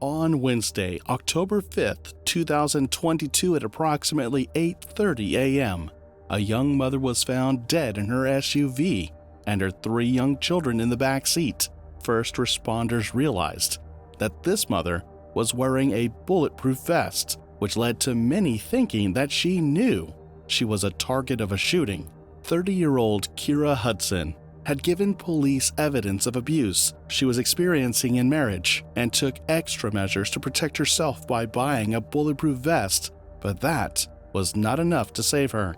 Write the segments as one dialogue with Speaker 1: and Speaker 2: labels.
Speaker 1: On Wednesday, October 5th, 2022 at approximately 8:30 a.m., a young mother was found dead in her SUV and her 3 young children in the back seat. First responders realized that this mother was wearing a bulletproof vest, which led to many thinking that she knew she was a target of a shooting. 30-year-old Kira Hudson had given police evidence of abuse she was experiencing in marriage and took extra measures to protect herself by buying a bulletproof vest, but that was not enough to save her.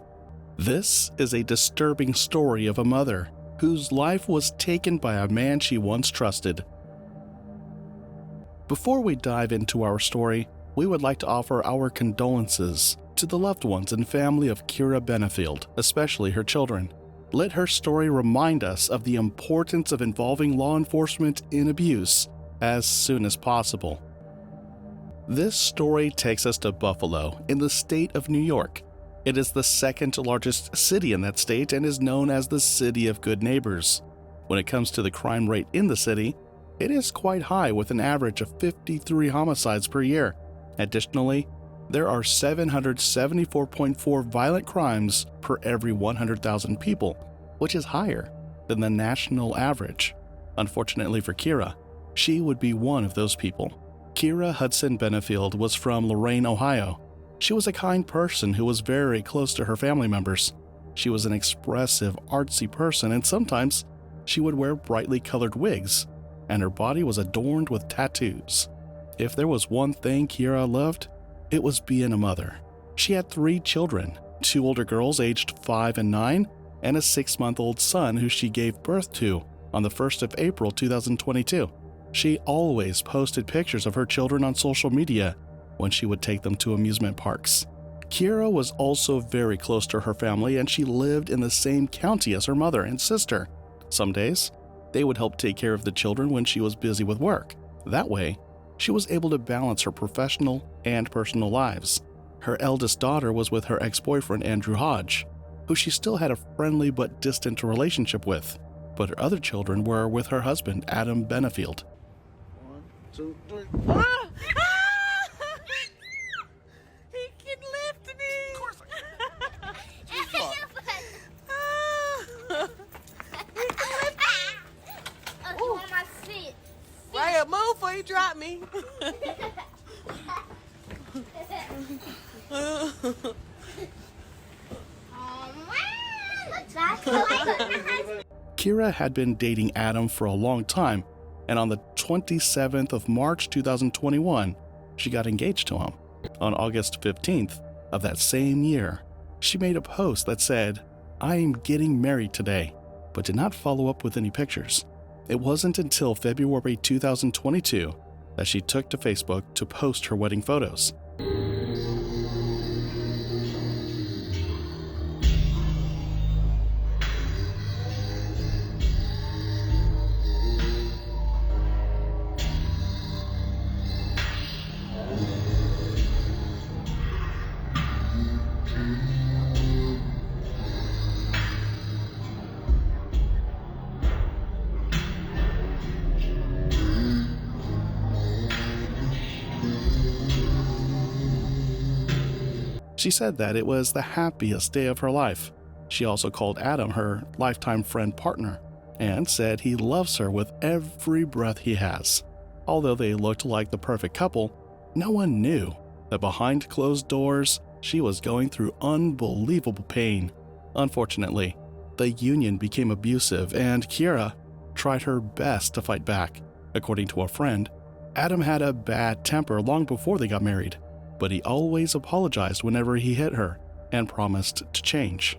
Speaker 1: This is a disturbing story of a mother whose life was taken by a man she once trusted. Before we dive into our story, we would like to offer our condolences to the loved ones and family of Kira Benefield, especially her children. Let her story remind us of the importance of involving law enforcement in abuse as soon as possible. This story takes us to Buffalo in the state of New York. It is the second largest city in that state and is known as the City of Good Neighbors. When it comes to the crime rate in the city, it is quite high with an average of 53 homicides per year. Additionally, there are 774.4 violent crimes per every 100,000 people, which is higher than the national average. Unfortunately for Kira, she would be one of those people. Kira Hudson Benefield was from Lorain, Ohio. She was a kind person who was very close to her family members. She was an expressive, artsy person, and sometimes she would wear brightly colored wigs, and her body was adorned with tattoos. If there was one thing Kira loved, it was being a mother. She had 3 children, 2 older girls aged 5 and 9, and a 6-month-old son who she gave birth to on the 1st of April 2022. She always posted pictures of her children on social media when she would take them to amusement parks. Kira was also very close to her family, and she lived in the same county as her mother and sister. Some days, they would help take care of the children when she was busy with work. That way, she was able to balance her professional and personal lives. Her eldest daughter was with her ex-boyfriend Andrew Hodge, who she still had a friendly but distant relationship with, but her other children were with her husband Adam Benefield.
Speaker 2: 1, 2, 3.
Speaker 3: He can lift me.
Speaker 2: Of course I can.
Speaker 3: He can lift me.
Speaker 4: You on my feet.
Speaker 3: Right, move before you drop me.
Speaker 1: Kira had been dating Adam for a long time, and on the 27th of March 2021, she got engaged to him. On August 15th of that same year, she made a post that said, "I am getting married today," but did not follow up with any pictures. It wasn't until February 2022 that she took to Facebook to post her wedding photos. She said that it was the happiest day of her life. She also called Adam her lifetime friend partner and said he loves her with every breath he has. Although they looked like the perfect couple, no one knew that behind closed doors, she was going through unbelievable pain. Unfortunately, the union became abusive and Kira tried her best to fight back. According to a friend, Adam had a bad temper long before they got married, but he always apologized whenever he hit her and promised to change.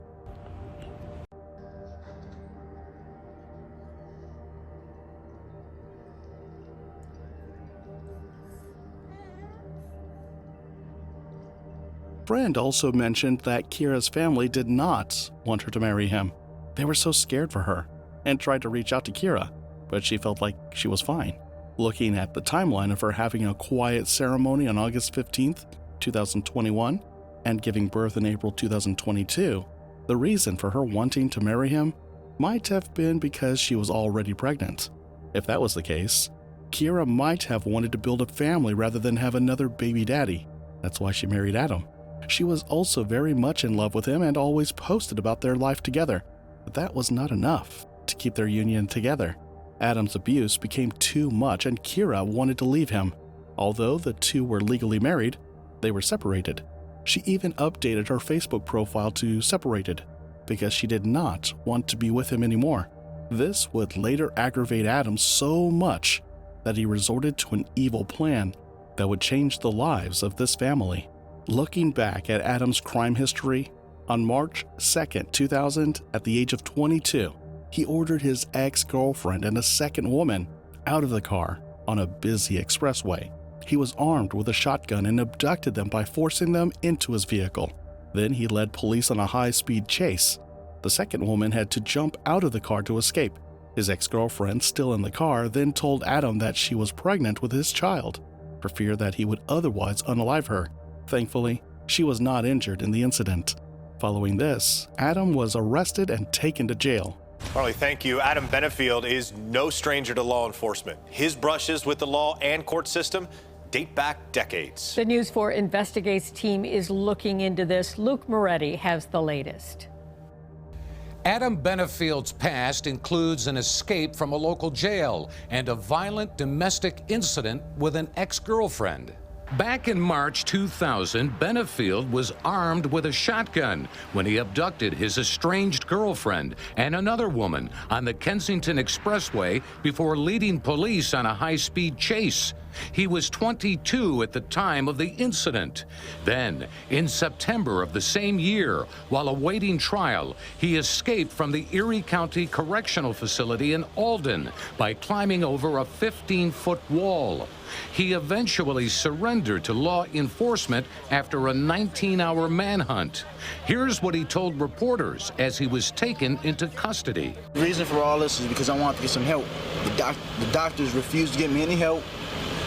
Speaker 1: Friend also mentioned that Kira's family did not want her to marry him. They were so scared for her and tried to reach out to Kira, but she felt like she was fine. Looking at the timeline of her having a quiet ceremony on August 15th, 2021, and giving birth in April 2022, the reason for her wanting to marry him might have been because she was already pregnant. If that was the case, Kira might have wanted to build a family rather than have another baby daddy. That's why she married Adam. She was also very much in love with him and always posted about their life together. But that was not enough to keep their union together. Adam's abuse became too much and Kira wanted to leave him. Although the two were legally married, they were separated. She even updated her Facebook profile to separated because she did not want to be with him anymore. This would later aggravate Adam so much that he resorted to an evil plan that would change the lives of this family. Looking back at Adam's crime history, on March 2nd, 2000, at the age of 22, he ordered his ex-girlfriend and a second woman out of the car on a busy expressway. He was armed with a shotgun and abducted them by forcing them into his vehicle. Then he led police on a high-speed chase. The second woman had to jump out of the car to escape. His ex-girlfriend, still in the car, then told Adam that she was pregnant with his child, for fear that he would otherwise unalive her. Thankfully, she was not injured in the incident. Following this, Adam was arrested and taken to jail.
Speaker 5: Harley, thank you. Adam Benefield is no stranger to law enforcement. His brushes with the law and court system date back decades.
Speaker 6: The News 4 Investigates team is looking into this. Luke Moretti has the latest.
Speaker 7: Adam Benefield's past includes an escape from a local jail and a violent domestic incident with an ex-girlfriend. Back in March 2000, Benefield was armed with a shotgun when he abducted his estranged girlfriend and another woman on the Kensington Expressway before leading police on a high-speed chase. He was 22 at the time of the incident. Then, in September of the same year, while awaiting trial, he escaped from the Erie County Correctional Facility in Alden by climbing over a 15-foot wall. He eventually surrendered to law enforcement after a 19-hour manhunt. Here's what he told reporters as he was taken into custody.
Speaker 2: The reason for all this is because I wanted to get some help. The doctors refused to give me any help.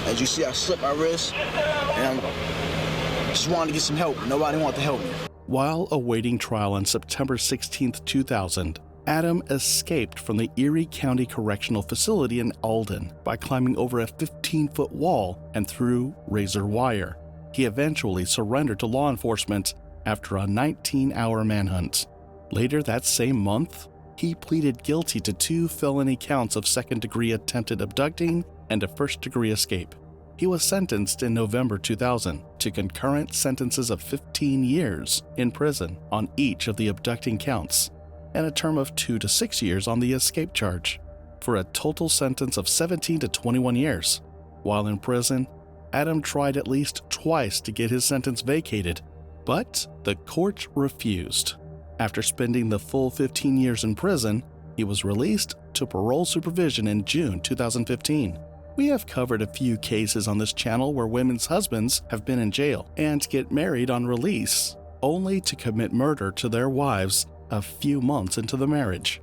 Speaker 2: As you see, I slipped my wrist, and I just wanted to get some help. Nobody wanted to help me.
Speaker 1: While awaiting trial on September 16, 2000, Adam escaped from the Erie County Correctional Facility in Alden by climbing over a 15-foot wall and through razor wire. He eventually surrendered to law enforcement after a 19-hour manhunt. Later that same month, he pleaded guilty to 2 felony counts of second-degree attempted abducting and a first-degree escape. He was sentenced in November 2000 to concurrent sentences of 15 years in prison on each of the abducting counts, and a term of 2 to 6 years on the escape charge, for a total sentence of 17 to 21 years. While in prison, Adam tried at least twice to get his sentence vacated, but the court refused. After spending the full 15 years in prison, he was released to parole supervision in June 2015. We have covered a few cases on this channel where women's husbands have been in jail and get married on release, only to commit murder to their wives a few months into the marriage.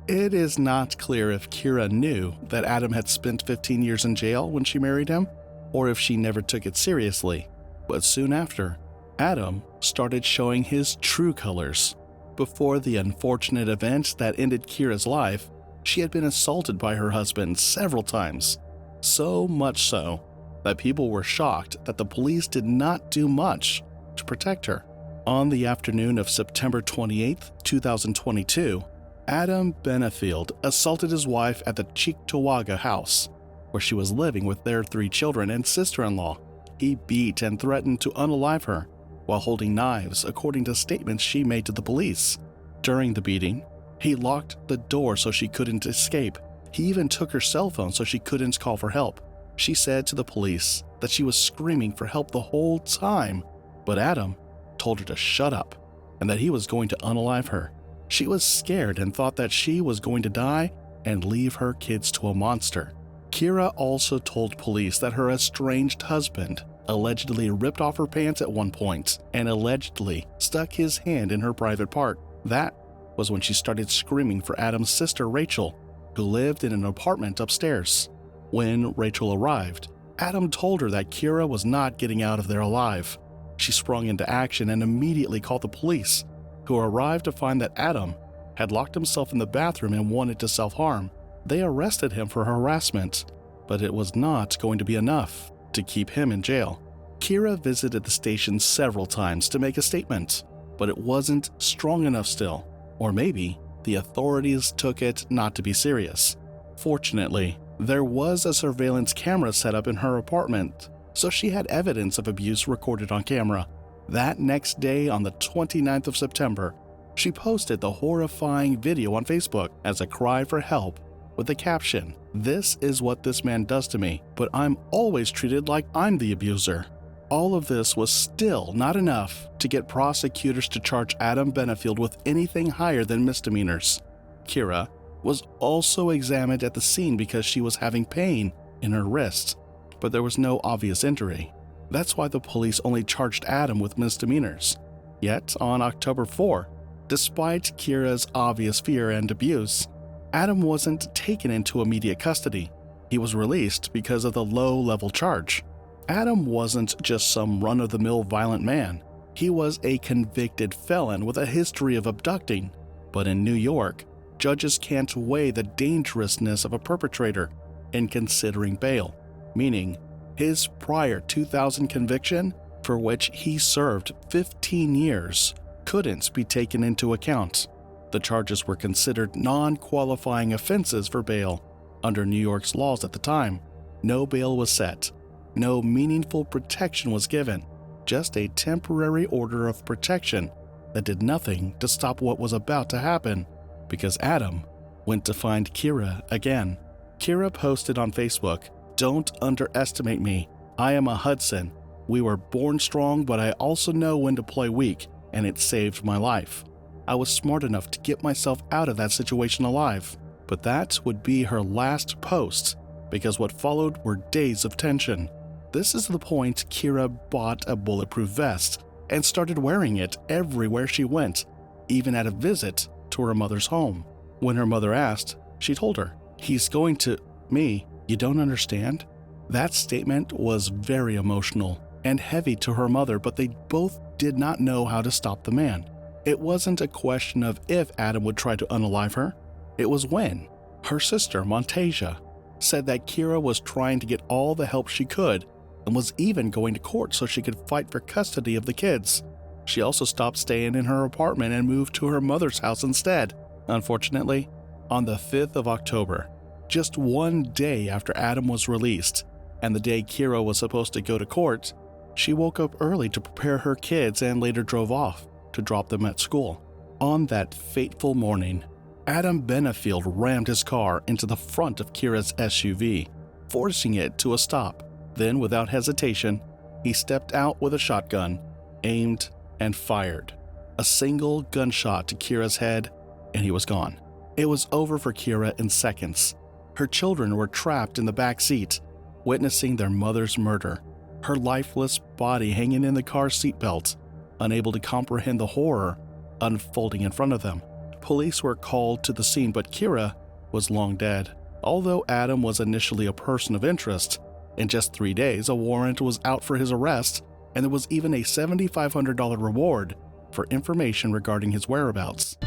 Speaker 1: It is not clear if Kira knew that Adam had spent 15 years in jail when she married him, or if she never took it seriously. But soon after, Adam started showing his true colors. Before the unfortunate event that ended Kira's life, she had been assaulted by her husband several times. So much so that people were shocked that the police did not do much to protect her. On the afternoon of September 28, 2022, Adam Benefield assaulted his wife at the Cheektowaga house, where she was living with their 3 children and sister-in-law. He beat and threatened to unalive her while holding knives, according to statements she made to the police. During the beating, he locked the door so she couldn't escape. He even took her cell phone so she couldn't call for help. She said to the police that she was screaming for help the whole time, but Adam told her to shut up and that he was going to unalive her. She was scared and thought that she was going to die and leave her kids to a monster. Kira also told police that her estranged husband allegedly ripped off her pants at one point and allegedly stuck his hand in her private part. That was when she started screaming for Adam's sister Rachel, who lived in an apartment upstairs. When Rachel arrived, Adam told her that Kira was not getting out of there alive. She sprung into action and immediately called the police, who arrived to find that Adam had locked himself in the bathroom and wanted to self-harm. They arrested him for harassment. but it was not going to be enough to keep him in jail. Kira visited the station several times to make a statement, but it wasn't strong enough still, or maybe the authorities took it not to be serious. Fortunately, there was a surveillance camera set up in her apartment, so she had evidence of abuse recorded on camera. That next day, on the 29th of September, she posted the horrifying video on Facebook as a cry for help with the caption, "This is what this man does to me, but I'm always treated like I'm the abuser." All of this was still not enough to get prosecutors to charge Adam Benefield with anything higher than misdemeanors. Kira was also examined at the scene because she was having pain in her wrist, but there was no obvious injury. That's why the police only charged Adam with misdemeanors. Yet, on October 4, despite Kira's obvious fear and abuse, Adam wasn't taken into immediate custody. He was released because of the low-level charge. Adam wasn't just some run-of-the-mill violent man. He was a convicted felon with a history of abducting. But in New York, judges can't weigh the dangerousness of a perpetrator in considering bail, meaning his prior 2000 conviction, for which he served 15 years, couldn't be taken into account. The charges were considered non-qualifying offenses for bail. Under New York's laws at the time, no bail was set. No meaningful protection was given, just a temporary order of protection that did nothing to stop what was about to happen, because Adam went to find Kira again. Kira posted on Facebook, "Don't underestimate me. I am a Hudson. We were born strong, but I also know when to play weak, and it saved my life. I was smart enough to get myself out of that situation alive." But that would be her last post, because what followed were days of tension. This is the point Kira bought a bulletproof vest and started wearing it everywhere she went, even at a visit to her mother's home. When her mother asked, she told her, "He's going to me. You don't understand?" That statement was very emotional and heavy to her mother, but they both did not know how to stop the man. It wasn't a question of if Adam would try to unalive her. It was when. Her sister, Montasia, said that Kira was trying to get all the help she could and was even going to court so she could fight for custody of the kids. She also stopped staying in her apartment and moved to her mother's house instead. Unfortunately, on the 5th of October, just one day after Adam was released, and the day Kira was supposed to go to court, she woke up early to prepare her kids and later drove off to drop them at school. On that fateful morning, Adam Benefield rammed his car into the front of Kira's SUV, forcing it to a stop. Then, without hesitation, he stepped out with a shotgun, aimed, and fired. A single gunshot to Kira's head, and he was gone. It was over for Kira in seconds. Her children were trapped in the back seat, witnessing their mother's murder, her lifeless body hanging in the car seatbelt, unable to comprehend the horror unfolding in front of them. Police were called to the scene, but Kira was long dead. Although Adam was initially a person of interest, in just 3 days a warrant was out for his arrest, and there was even a $7,500 reward for information regarding his whereabouts.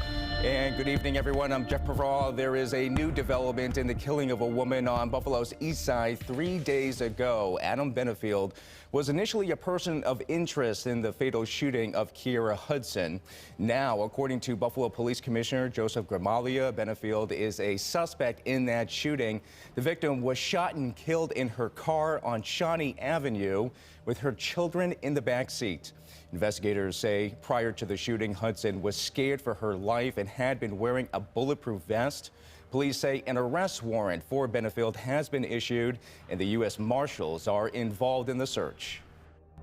Speaker 8: And good evening, everyone. I'm Jeff Perrault. There is a new development in the killing of a woman on Buffalo's east side 3 days ago. Adam Benefield was initially a person of interest in the fatal shooting of Kira Hudson. Now, according to Buffalo Police Commissioner Joseph Gramaglia, Benefield is a suspect in that shooting. The victim was shot and killed in her car on Shawnee Avenue with her children in the back seat. Investigators say prior to the shooting, Hudson was scared for her life and had been wearing a bulletproof vest. Police say an arrest warrant for Benefield has been issued, and the U.S. Marshals are involved in the search.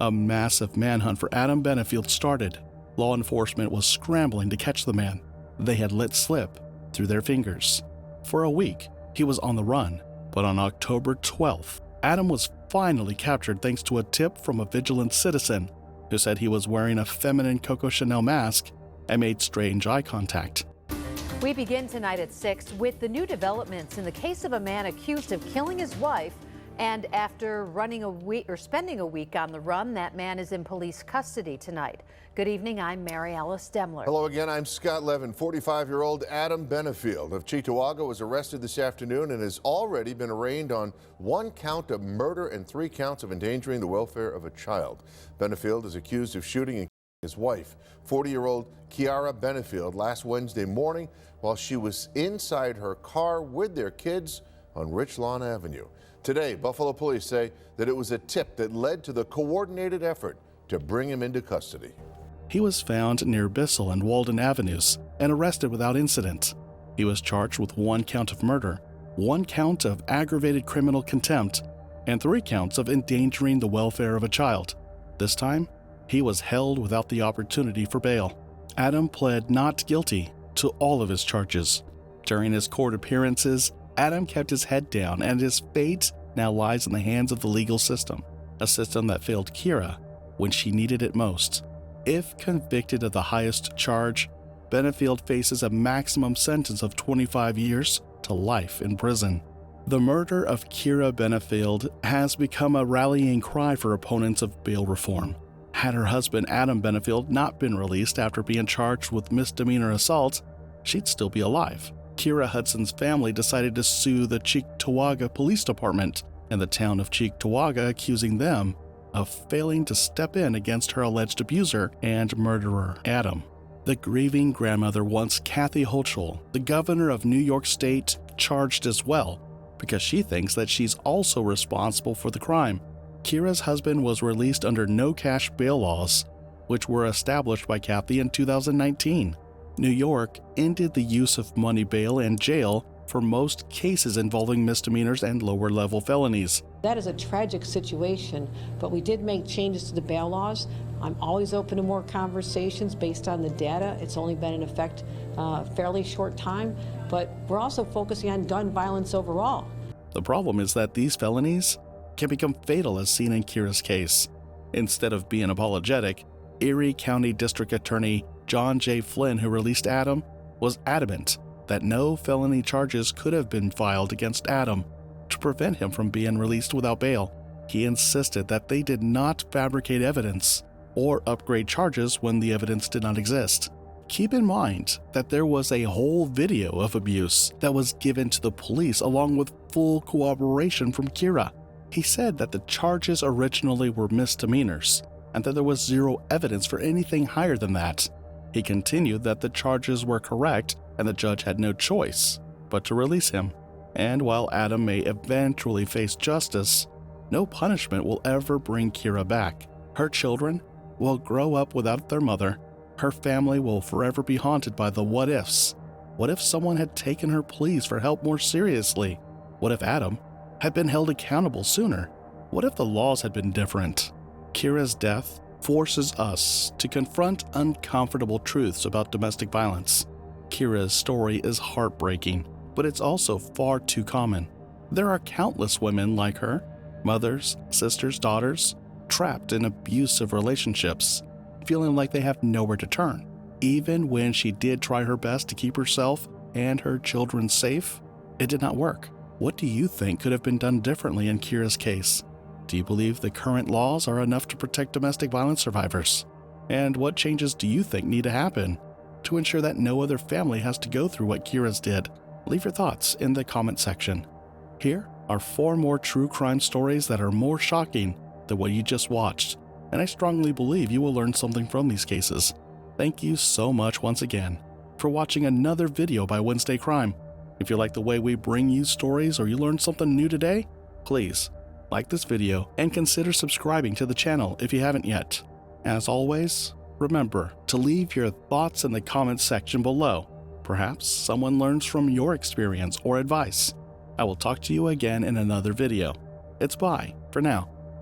Speaker 1: A massive manhunt for Adam Benefield started. Law enforcement was scrambling to catch the man. They had let slip through their fingers. For a week, he was on the run, but on October 12th, Adam was finally captured thanks to a tip from a vigilant citizen who said he was wearing a feminine Coco Chanel mask and made strange eye contact.
Speaker 9: We begin tonight at 6 with the new developments in the case of a man accused of killing his wife And after running a week or spending a week on the run, that man is in police custody tonight. Good evening, I'm Mary Alice Demler.
Speaker 10: Hello again, I'm Scott Levin. 45-year-old Adam Benefield of Cheektowaga was arrested this afternoon and has already been arraigned on 1 count of murder and 3 counts of endangering the welfare of a child. Benefield is accused of shooting and killing his wife, 40-year-old Kiara Benefield, last Wednesday morning while she was inside her car with their kids on Richlawn Avenue. Today, Buffalo police say that it was a tip that led to the coordinated effort to bring him into custody.
Speaker 1: He was found near Bissell and Walden Avenues and arrested without incident. He was charged with 1 count of murder, 1 count of aggravated criminal contempt, and 3 counts of endangering the welfare of a child. This time, he was held without the opportunity for bail. Adam pled not guilty to all of his charges. During his court appearances, Adam kept his head down, and his fate now lies in the hands of the legal system, a system that failed Kira when she needed it most. If convicted of the highest charge, Benefield faces a maximum sentence of 25 years to life in prison. The murder of Kira Benefield has become a rallying cry for opponents of bail reform. Had her husband Adam Benefield not been released after being charged with misdemeanor assault, she'd still be alive. Kira Hudson's family decided to sue the Cheektowaga Police Department and the town of Cheektowaga, accusing them of failing to step in against her alleged abuser and murderer, Adam. The grieving grandmother wants Kathy Hochul, the governor of New York State, charged as well, because she thinks that she's also responsible for the crime. Kira's husband was released under no-cash bail laws, which were established by Kathy in 2019. New York ended the use of money bail and jail for most cases involving misdemeanors and lower-level felonies.
Speaker 11: That is a tragic situation, but we did make changes to the bail laws. I'm always open to more conversations based on the data. It's only been in effect a fairly short time, but we're also focusing on gun violence overall.
Speaker 1: The problem is that these felonies can become fatal, as seen in Kira's case. Instead of being apologetic, Erie County District Attorney John J. Flynn, who released Adam, was adamant that no felony charges could have been filed against Adam to prevent him from being released without bail. He insisted that they did not fabricate evidence or upgrade charges when the evidence did not exist. Keep in mind that there was a whole video of abuse that was given to the police along with full cooperation from Kira. He said that the charges originally were misdemeanors and that there was zero evidence for anything higher than that. He continued that the charges were correct and the judge had no choice but to release him. And while Adam may eventually face justice, no punishment will ever bring Kira back. Her children will grow up without their mother. Her family will forever be haunted by the what-ifs. What if someone had taken her pleas for help more seriously? What if Adam had been held accountable sooner? What if the laws had been different? Kira's death forces us to confront uncomfortable truths about domestic violence. Kira's story is heartbreaking, but it's also far too common. There are countless women like her, mothers, sisters, daughters, trapped in abusive relationships, feeling like they have nowhere to turn. Even when she did try her best to keep herself and her children safe, it did not work. What do you think could have been done differently in Kira's case? Do you believe the current laws are enough to protect domestic violence survivors? And what changes do you think need to happen to ensure that no other family has to go through what Kira's did? Leave your thoughts in the comment section. Here are 4 more true crime stories that are more shocking than what you just watched, and I strongly believe you will learn something from these cases. Thank you so much once again for watching another video by Wednesday Crime. If you like the way we bring you stories or you learned something new today, please like this video and consider subscribing to the channel if you haven't yet. As always, remember to leave your thoughts in the comments section below. Perhaps someone learns from your experience or advice. I will talk to you again in another video. It's bye for now.